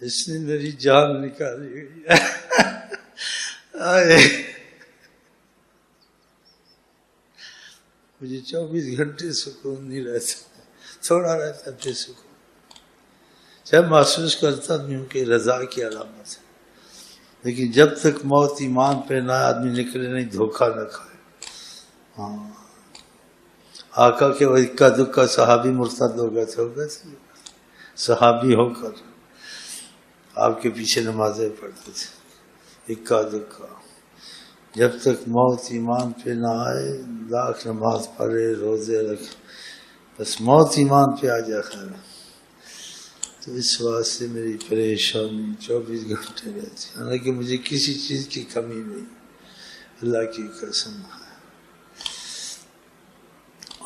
اس نے میری جان نکالی مجھے 24 گھنٹے سکون نہیں رہتا، تھوڑا رہتا بے سکون، جب محسوس کرتا ہوں کہ رضا کی علامت ہے، لیکن جب تک موت ایمان پہ نہ آدمی نکلے نہیں، دھوکہ نہ کھائے۔ ہاں آقا کے اکا دکا صحابی مرتد ہو گئے تھے، صحابی ہو کر آپ کے پیچھے نمازیں پڑھتے تھے، اکا دکا، جب تک موت ایمان پہ نہ آئے لاکھ نماز پڑھے روزے رکھے، بس موت ایمان پہ آ جائے خیر۔ تو اس واسطے میری پریشانی 24 گھنٹے رہتی، حالانکہ مجھے کسی چیز کی کمی نہیں، اللہ کی قسم ہے،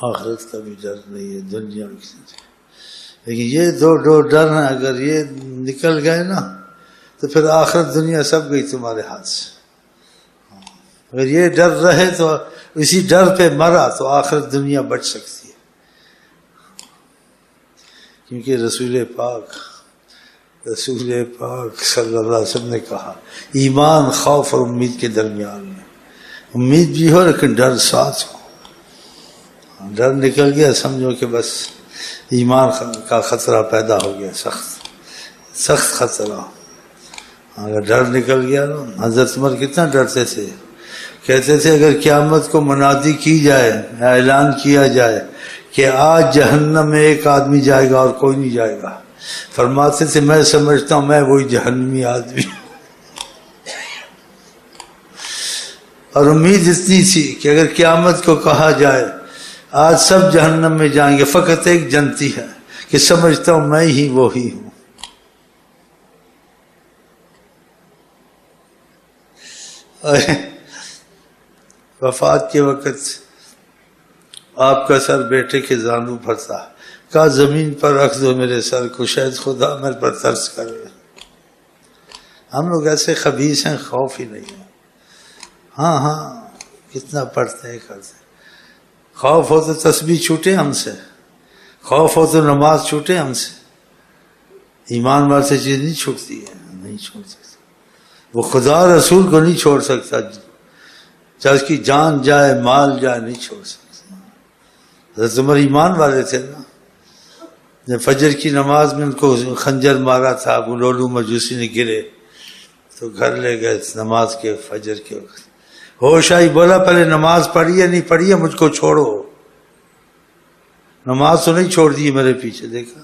آخرت کا بھی ڈر نہیں ہے، دنیا کی، لیکن یہ دو ڈر ہیں، اگر یہ نکل گئے نا تو پھر آخرت دنیا سب گئی تمہارے ہاتھ سے۔ اگر یہ ڈر رہے تو اسی ڈر پہ مرا تو آخرت دنیا بچ سکتی ہے، کیونکہ رسول پاک صلی اللہ علیہ وسلم نے کہا ایمان خوف اور امید کے درمیان میں، امید بھی ہو لیکن ڈر ساتھ ہو۔ ڈر نکل گیا سمجھو کہ بس ایمان کا خطرہ پیدا ہو گیا، سخت خطرہ۔ اگر ڈر نکل گیا نا، حضرت عمر کتنا ڈرتے تھے، کہتے تھے اگر قیامت کو منادی کی جائے، اعلان کیا جائے کہ آج جہنم میں ایک آدمی جائے گا اور کوئی نہیں جائے گا، فرماتے تھے میں سمجھتا ہوں میں وہی جہنمی آدمی۔ اور امید اتنی تھی کہ اگر قیامت کو کہا جائے آج سب جہنم میں جائیں گے، فقط ایک جنتی ہے کہ سمجھتا ہوں میں ہی وہی ہوں۔ وفات کے وقت آپ کا سر بیٹے کے زانو پر تھا، کہا زمین پر رکھ دو میرے سر کو، شاید خدا میرے پر ترس کرے۔ ہم لوگ ایسے خبیث ہیں، خوف ہی نہیں ہے۔ ہاں کتنا پڑھتے ہیں کرتے ہیں، خوف ہو تو تسبیح چھوٹے ہم سے، خوف ہو تو نماز چھوٹے ہم سے، ایمان وال سے چیز نہیں چھوٹتی ہے، نہیں چھوڑ سکتا، وہ خدا رسول کو نہیں چھوڑ سکتا، چاہے اس کی جان جائے مال جائے نہیں چھوڑ سکتا۔ حضرت عمر ایمان والے تھے نا، جب فجر کی نماز میں ان کو خنجر مارا تھا، ابو لولو مجوسی نے گرے تو گھر لے گئے نماز کے فجر کے وقت، ہوش آئی، بولا پہلے نماز پڑھی ہے نہیں پڑھی ہے، مجھ کو چھوڑو، نماز تو نہیں چھوڑ دی میرے پیچھے۔ دیکھا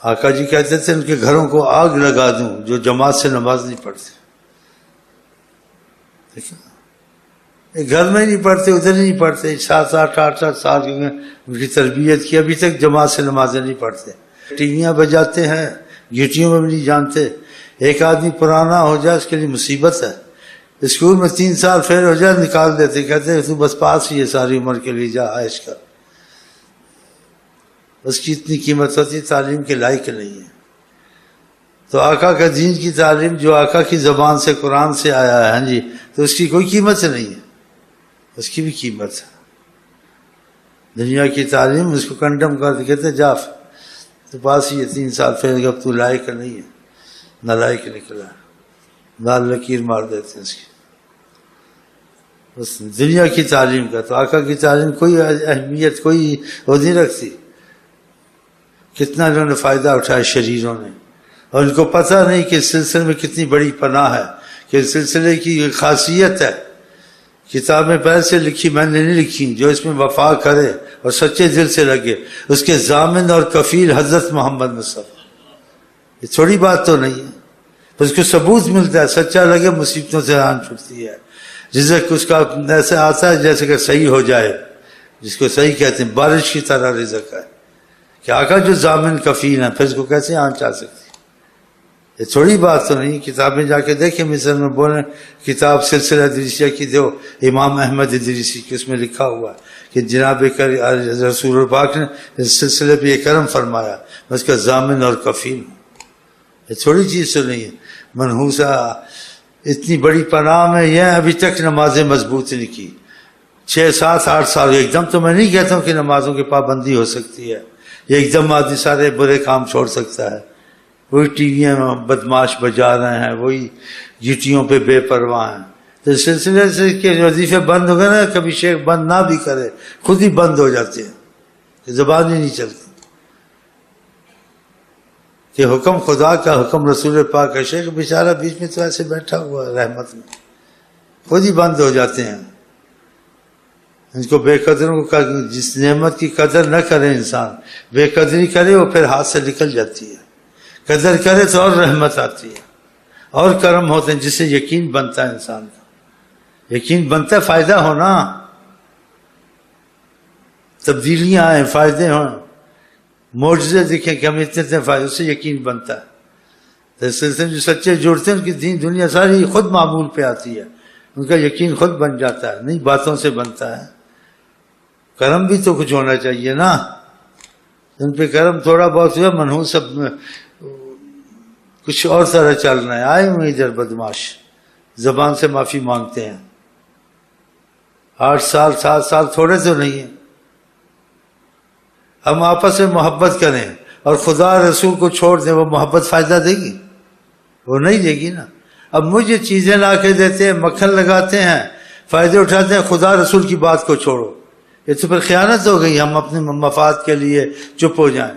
آقا جی کہتے تھے ان کے گھروں کو آگ لگا دوں جو جماعت سے نماز نہیں پڑھتے، دیکھا گھر میں نہیں پڑھتے، ادھر نہیں پڑھتے، 7-8 سال ان کی تربیت کی، ابھی تک جماعت سے نمازیں نہیں پڑھتے، ٹیلیاں بجاتے ہیں، گھٹیوں میں بھی نہیں جانتے۔ ایک آدمی پرانا ہو جائے اس کے لیے مصیبت ہے، اسکول میں 3 سال فیل ہو جائے نکال دیتے، کہتے ہیں تو بس پاس ہی ہے ساری عمر کے لیے، جا عائش کر، اس کی اتنی قیمت ہوتی، تعلیم کے لائق نہیں ہے۔ تو آقا کا دین کی تعلیم جو آقا کی زبان سے قرآن سے آیا ہے، ہاں جی، تو اس کی کوئی قیمت نہیں ہے، اس کی بھی قیمت ہے۔ دنیا کی تعلیم اس کو کنڈم کر کے کہتے جا تو پاس ہی ہے، 3 سال فیل گا، تو لائق نہیں ہے، نالائق نکلا، لال لکیر مار دیتے ہیں اس کی، بس دنیا کی تعلیم کا۔ تو آقا کی تعلیم کوئی اہمیت کوئی وہ نہیں رکھتی۔ کتنا انہوں نے فائدہ اٹھایا شریروں نے، اور ان کو پتہ نہیں کہ اس سلسلے میں کتنی بڑی پناہ ہے، کہ اس سلسلے کی خاصیت ہے۔ کتابیں پہلے سے لکھی، میں نے نہیں لکھی، جو اس میں وفا کرے اور سچے دل سے لگے اس کے ضامن اور کفیل حضرت محمد مصطفیٰ، یہ تھوڑی بات تو نہیں ہے، اس کو ثبوت ملتا ہے، سچا لگے مصیبتوں سے آن چھٹتی ہے، رزق اس کا ایسے آتا ہے جیسے کہ صحیح ہو جائے، جس کو صحیح کہتے ہیں، بارش کی طرح رزق ہے، کہ آقا جو ضامن کفیل ہیں پھر اس کو کیسے آن چاہ سکتی، یہ تھوڑی بات تو نہیں۔ کتابیں جا کے دیکھیں، مصر میں بولیں کتاب سلسلہ ادریسیہ کی دو، امام احمد ادریسی کی، اس میں لکھا ہوا ہے کہ جناب رسول پاک نے اس سلسلے پہ یہ کرم فرمایا، میں اس کا ضامن اور کفیل ہوں، یہ تھوڑی چیز تو نہیں ہے منحوسہ۔ اتنی بڑی پناہ میں یہ ابھی تک نمازیں مضبوط نہیں کی، 6 7 8 سال، ایک دم تو میں نہیں کہتا ہوں کہ نمازوں کی پابندی ہو سکتی ہے، یہ ایک دم آدمی سارے برے کام چھوڑ سکتا ہے. وہی ٹی ویوں میں بدماش بجا رہے ہیں, وہی گیٹیوں پہ بے پرواہ ہیں. تو اس سلسلے سے کہ وظیفے بند ہو گئے نا, کبھی شیخ بند نہ بھی کرے خود ہی بند ہو جاتے ہیں, زبان ہی نہیں چلتی کہ حکم خدا کا, حکم رسول پاک کا. شیخ بیچارہ بیچ میں تو ایسے بیٹھا ہوا رحمت میں, خود ہی بند ہو جاتے ہیں. ان کو بے قدروں کو, جس نعمت کی قدر نہ کرے انسان, بے قدری کرے وہ پھر ہاتھ سے نکل جاتی ہے. قدر کرے تو اور رحمت آتی ہے, اور کرم ہوتے ہیں, جس سے یقین بنتا ہے انسان کا. یقین بنتا ہے, فائدہ ہونا, تبدیلیاں آئیں, فائدے ہوں, معجزے دکھیں کہ ہم اتنے فائدے, اس سے یقین بنتا ہے. تو اس سلسلے میں جو سچے جڑتے ہیں ان کی دین دنیا ساری خود معمول پہ آتی ہے, ان کا یقین خود بن جاتا ہے, نہیں باتوں سے بنتا ہے. کرم بھی تو کچھ ہونا چاہیے نا, ان پہ کرم تھوڑا بہت ہوا, منحوس سب کچھ اور طرح چل رہا ہے. آئے ہوئے ادھر بدماش, زبان سے معافی مانگتے ہیں. 8 سال 7 سال تھوڑے تو نہیں ہیں. ہم آپس میں محبت کریں اور خدا رسول کو چھوڑ دیں, وہ محبت فائدہ دے گی؟ وہ نہیں دے گی نا. اب مجھے چیزیں لا کے دیتے ہیں, مکھن لگاتے ہیں, فائدے اٹھاتے ہیں, خدا رسول کی بات کو چھوڑو. یہ تو پھر خیانت ہو گئی. ہم اپنے مفاد کے لیے چپ ہو جائیں.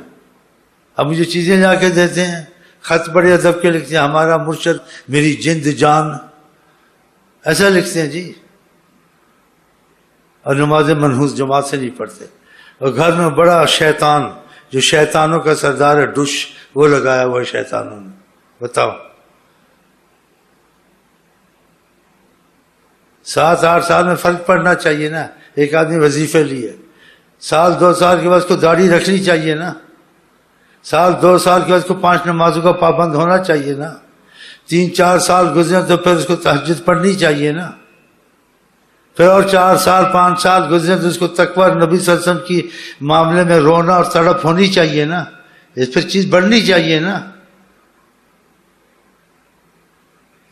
اب مجھے چیزیں لا کے دیتے ہیں, خط بڑے ادب کے لکھتے ہیں, ہمارا مرشد میری جند جان, ایسا لکھتے ہیں جی. اور نماز منحوس جماعت سے نہیں پڑھتے. اور گھر میں بڑا شیطان, جو شیطانوں کا سردار ہے, ڈش, وہ لگایا ہوا ہے شیطانوں نے. بتاؤ, 7-8 سال میں فرق پڑنا چاہیے نا. ایک آدمی وظیفے لیے, 1-2 سال کے بعد اس کو داڑھی رکھنی چاہیے نا. 2 سال کے بعد اس کو 5 نمازوں کا پابند ہونا چاہیے نا. 3-4 سال گزرے تو پھر اس کو تہجد پڑھنی چاہیے نا. پھر اور 4 سال 5 سال گزرے تو اس کو تقوی نبی صلی اللہ علیہ وسلم کی معاملے میں رونا اور تڑپ ہونی چاہیے نا. اس پھر چیز بڑھنی چاہیے نا.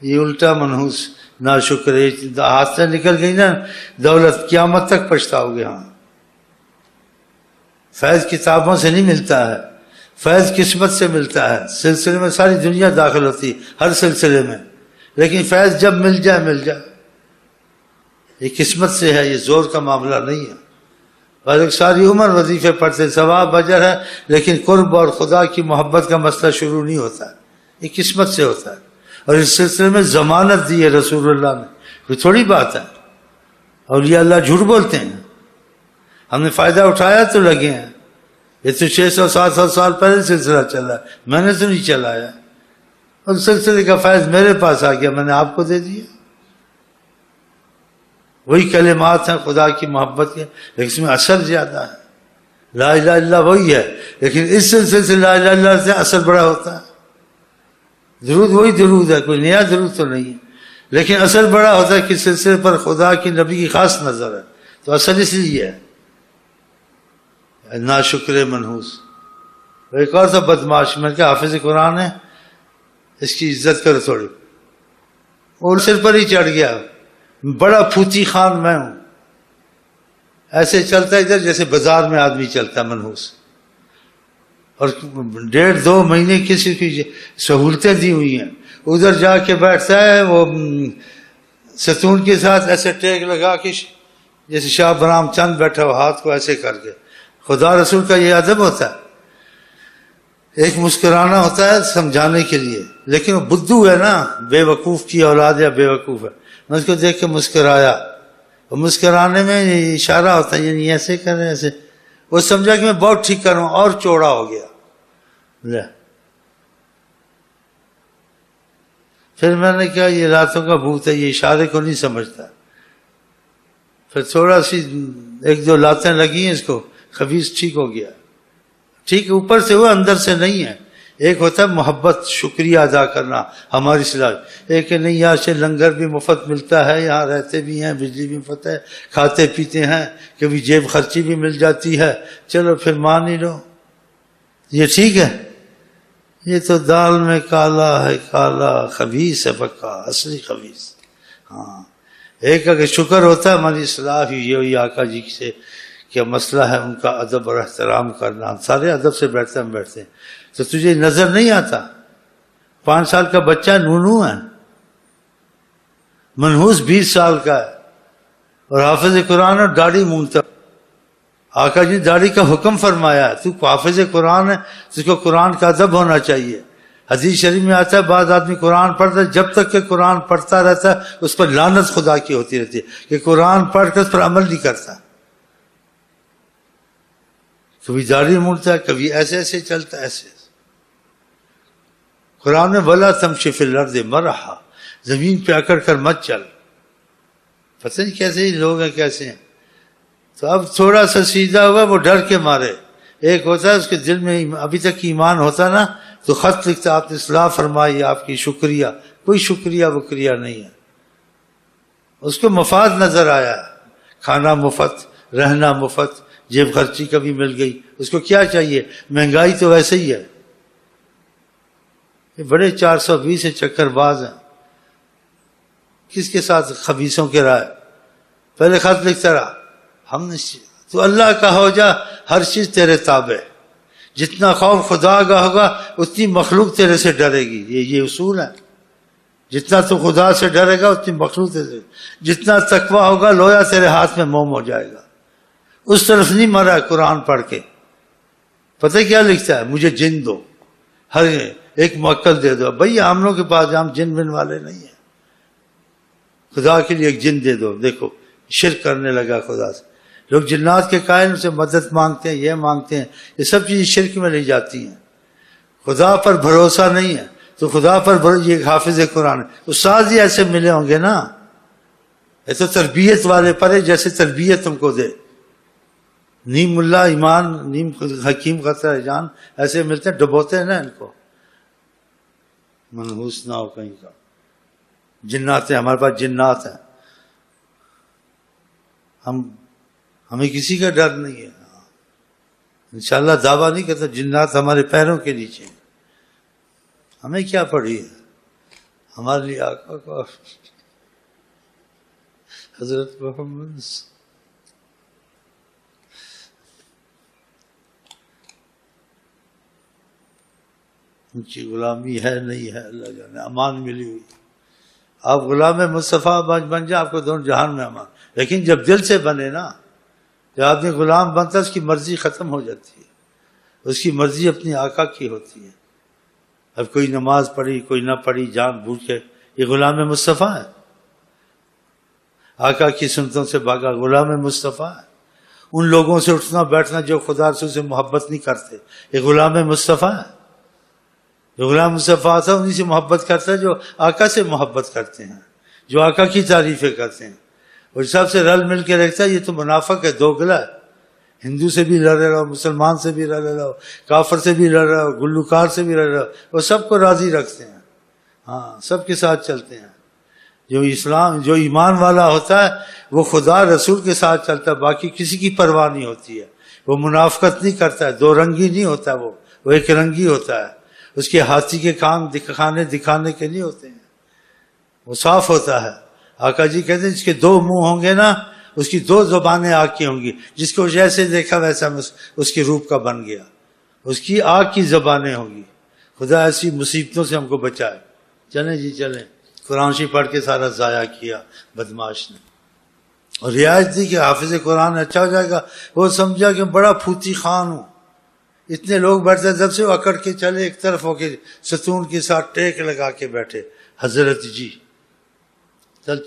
یہ الٹا منحوس ناشکر, ہاتھ سے نکل گئی نا دولت, قیامت تک پچھتاؤ گے. ہاں, فیض کتابوں سے نہیں ملتا ہے, فیض قسمت سے ملتا ہے. سلسلے میں ساری دنیا داخل ہوتی, ہر سلسلے میں, لیکن فیض جب مل جائے مل جائے. یہ قسمت سے ہے, یہ زور کا معاملہ نہیں ہے. اور ایک ساری عمر وظیفے پڑھتے, ثواب اجر ہے, لیکن قرب اور خدا کی محبت کا مسئلہ شروع نہیں ہوتا. یہ قسمت سے ہوتا ہے. اور اس سلسلے میں ضمانت دی ہے رسول اللہ نے, کوئی تھوڑی بات ہے. اولیاء اللہ جھوٹ بولتے ہیں. ہم نے فائدہ اٹھایا تو لگے ہیں. یہ تو 600-700 سال پہلے سلسلہ چلا, میں نے تو نہیں چلایا. اور سلسلے کا فیض میرے پاس آ گیا, میں نے آپ کو دے دیا. وہی کلمات ہیں خدا کی محبت کے, لیکن اس میں اثر زیادہ ہے. لا الہ الا اللہ وہی ہے, لیکن اس سلسلے سے لا الہ الا اللہ سے اثر بڑا ہوتا ہے. درود وہی درود ہے, کوئی نیا درود تو نہیں ہے, لیکن اثر بڑا ہوتا ہے کہ سلسلے پر خدا کی نبی کی خاص نظر ہے, تو اثر اس لیے ہے. ناشکر منحوس. ایک اور سا بدماش, میں نے کہا حافظ قرآن ہے, اس کی عزت کرو تھوڑی. اور سر پر ہی چڑھ گیا, بڑا پھوتی خان میں ہوں. ایسے چلتا ادھر جیسے بازار میں آدمی چلتا منحوس. اور 1.5-2 مہینے کسی کی سہولتیں دی ہوئی ہیں, ادھر جا کے بیٹھتا ہے وہ ستون کے ساتھ ایسے ٹیک لگا کے, جیسے شاہ برام چند بیٹھا ہو, ہاتھ کو ایسے کر کے. خدا رسول کا یہ ادب ہوتا ہے. ایک مسکرانا ہوتا ہے سمجھانے کے لیے, لیکن وہ بدھو ہے نا, بے وقوف کی اولاد یا بے وقوف ہے. میں اس کو دیکھ کے مسکرایا, اور مسکرانے میں اشارہ ہوتا ہے, یعنی ایسے کریں ایسے. وہ سمجھا کہ میں بہت ٹھیک کر رہا ہوں, اور چوڑا ہو گیا. پھر میں نے کہا یہ راتوں کا بھوت ہے, یہ اشارے کو نہیں سمجھتا. پھر تھوڑا سی 1-2 لاتیں لگی ہیں اس کو, خبیث ٹھیک ہو گیا. ٹھیک اوپر سے ہوا, اندر سے نہیں ہے. ایک ہوتا ہے محبت, شکریہ ادا کرنا ہماری صلاح. ایک ہے نہیں, یہاں سے لنگر بھی مفت ملتا ہے, یہاں رہتے بھی ہیں, بجلی بھی مفت ہے, کھاتے پیتے ہیں, کبھی جیب خرچی بھی مل جاتی ہے, چلو پھر مان ہی لو. یہ ٹھیک ہے. یہ تو دال میں کالا ہے, کالا خبیث ہے پکا, اصلی خبیث. ہاں, ایک اگر شکر ہوتا ہے ہماری اصلاح ہوئی آقا جی سے کیا مسئلہ ہے ان کا ادب اور احترام کرنا. ہم سارے ادب سے بیٹھتے ہیں. تو تجھے نظر نہیں آتا 5 سال کا بچہ نونو ہے, منحوس 20 سال کا ہے, اور حافظ قرآن اور داڑھی مونگتا. آقا جی داڑھی کا حکم فرمایا ہے, تو حافظ قرآن ہے, تجھ کو قرآن کا ادب ہونا چاہیے. حدیث شریف میں آتا ہے بعض آدمی قرآن پڑھتا ہے, جب تک کہ قرآن پڑھتا رہتا ہے اس پر لعنت خدا کی ہوتی رہتی ہے کہ قرآن پڑھ کر اس پر عمل نہیں کرتا. کبھی داڑھی مڑتا ہے, کبھی ایسے ایسے چلتا ہے, ایسے. قرآن میں وَلَا تَمْشِ فِي الْأَرْضِ مَرَحًا, زمین پہ اکڑ کر مت چل. پتہ نہیں کیسے ہی لوگ ہیں, کیسے ہیں. تو اب تھوڑا سا سیدھا ہوگا وہ ڈر کے مارے. ایک ہوتا ہے اس کے دل میں ابھی تک ایمان ہوتا نا, تو خط لکھتا آپ نے اصلاح فرمائی, آپ کی شکریہ. کوئی شکریہ وکریہ نہیں ہے, اس کو مفاد نظر آیا. کھانا مفت, رہنا مفت, جیب خرچی کبھی مل گئی, اس کو کیا چاہیے؟ مہنگائی تو ویسے ہی ہے. یہ بڑے 420 چکر باز ہیں. کس کے ساتھ؟ خبیثوں کے رائے. پہلے خط لکھتا رہا, ہم نے تو اللہ کا ہو جا, ہر چیز تیرے تابع. جتنا خوف خدا کا ہوگا اتنی مخلوق تیرے سے ڈرے گی. یہ اصول ہے. جتنا تو خدا سے ڈرے گا اتنی مخلوق تیرے. جتنا تقوی ہوگا لویا تیرے ہاتھ میں موم ہو جائے گا. اس طرف نہیں مرا قرآن پڑھ کے. پتہ کیا لکھتا ہے؟ مجھے جن دو, ہر ایک موکل دے دو. بھئی ہم لوگوں کے پاس ہم جن بن والے نہیں ہیں. خدا کے لیے ایک جن دے دو. دیکھو شرک کرنے لگا خدا سے. لوگ جنات کے قائل سے مدد مانگتے ہیں, یہ مانگتے ہیں, یہ سب چیزیں شرک میں لے جاتی ہیں. خدا پر بھروسہ نہیں ہے تو خدا پر یہ حافظ قرآن ہے. استاد ہی ایسے ملے ہوں گے نا, ایسے تربیت والے پڑھے جیسے تربیت تم کو دے. نیم ملا ایمان نیم حکیم خطرہ جان, ایسے ملتے ہیں, ڈبوتے ہیں نا ان کو. منحوس نہ ہو کہیں کا. جنات ہیں, ہمارے پاس جنات ہیں. ہمیں کسی کا ڈر نہیں ہے. انشاءاللہ دعویٰ نہیں کرتا جنات ہمارے پیروں کے نیچے ہیں. ہمیں کیا پڑھی ہے؟ ہمارے لیے آقا کو حضرت محمد ان کی غلامی ہے نہیں ہے اللہ جانے. امان ملی ہوئی. آپ غلام مصطفیٰ بن جائیں, آپ کو دونوں جہان میں امان. لیکن جب دل سے بنے نا, جب آدمی غلام بنتا ہے اس کی مرضی ختم ہو جاتی ہے. اس کی مرضی اپنی آقا کی ہوتی ہے. اب کوئی نماز پڑھی کوئی نہ پڑھی جان بوجھ کے, یہ غلام مصطفیٰ ہے. آقا کی سنتوں سے بھاگا غلام مصطفیٰ ہے. ان لوگوں سے اٹھنا بیٹھنا جو خدا رسول سے محبت نہیں کرتے, یہ غلام مصطفیٰ ہے. جو غلام مصطفیٰ تھا انہی سے محبت کرتا ہے جو آقا سے محبت کرتے ہیں, جو آقا کی تعریفیں کرتے ہیں. اور سب سے رل مل کے رکھتا ہے. یہ تو منافق ہے, دوگلا ہے. ہندو سے بھی لڑ رہا ہو, مسلمان سے بھی لڑ رہا ہو, کافر سے بھی لڑ رہا ہو, گلوکار سے بھی لڑ رہا ہو, وہ سب کو راضی رکھتے ہیں. ہاں, سب کے ساتھ چلتے ہیں. جو ایمان والا ہوتا ہے وہ خدا رسول کے ساتھ چلتا ہے, باقی کسی کی پرواہ نہیں ہوتی ہے. وہ منافقت نہیں کرتا ہے, دو رنگی نہیں ہوتا, وہ ایک رنگی ہوتا ہے. اس کے ہاتھی کے کام دکھانے کے نہیں ہوتے ہیں, وہ صاف ہوتا ہے. آقا جی کہتے ہیں جس کے 2 منہ ہوں گے نا اس کی 2 زبانیں آگ کی ہوں گی. جس کو جیسے دیکھا ویسا اس کے روپ کا بن گیا. اس کی آگ کی زبانیں ہوں گی. خدا ایسی مصیبتوں سے ہم کو بچائے. چلیں جی چلیں. قرآن شریف پڑھ کے سارا ضائع کیا بدماش نے, اور رعایت دی کہ حافظ قرآن اچھا ہو جائے گا. وہ سمجھا کہ بڑا پھوتی خان ہوں. اتنے لوگ بیٹھتے جب سے وہ اکڑ کے چلے, ایک طرف ہو کے ستون کے ساتھ ٹیک لگا کے بیٹھے. حضرت جی چل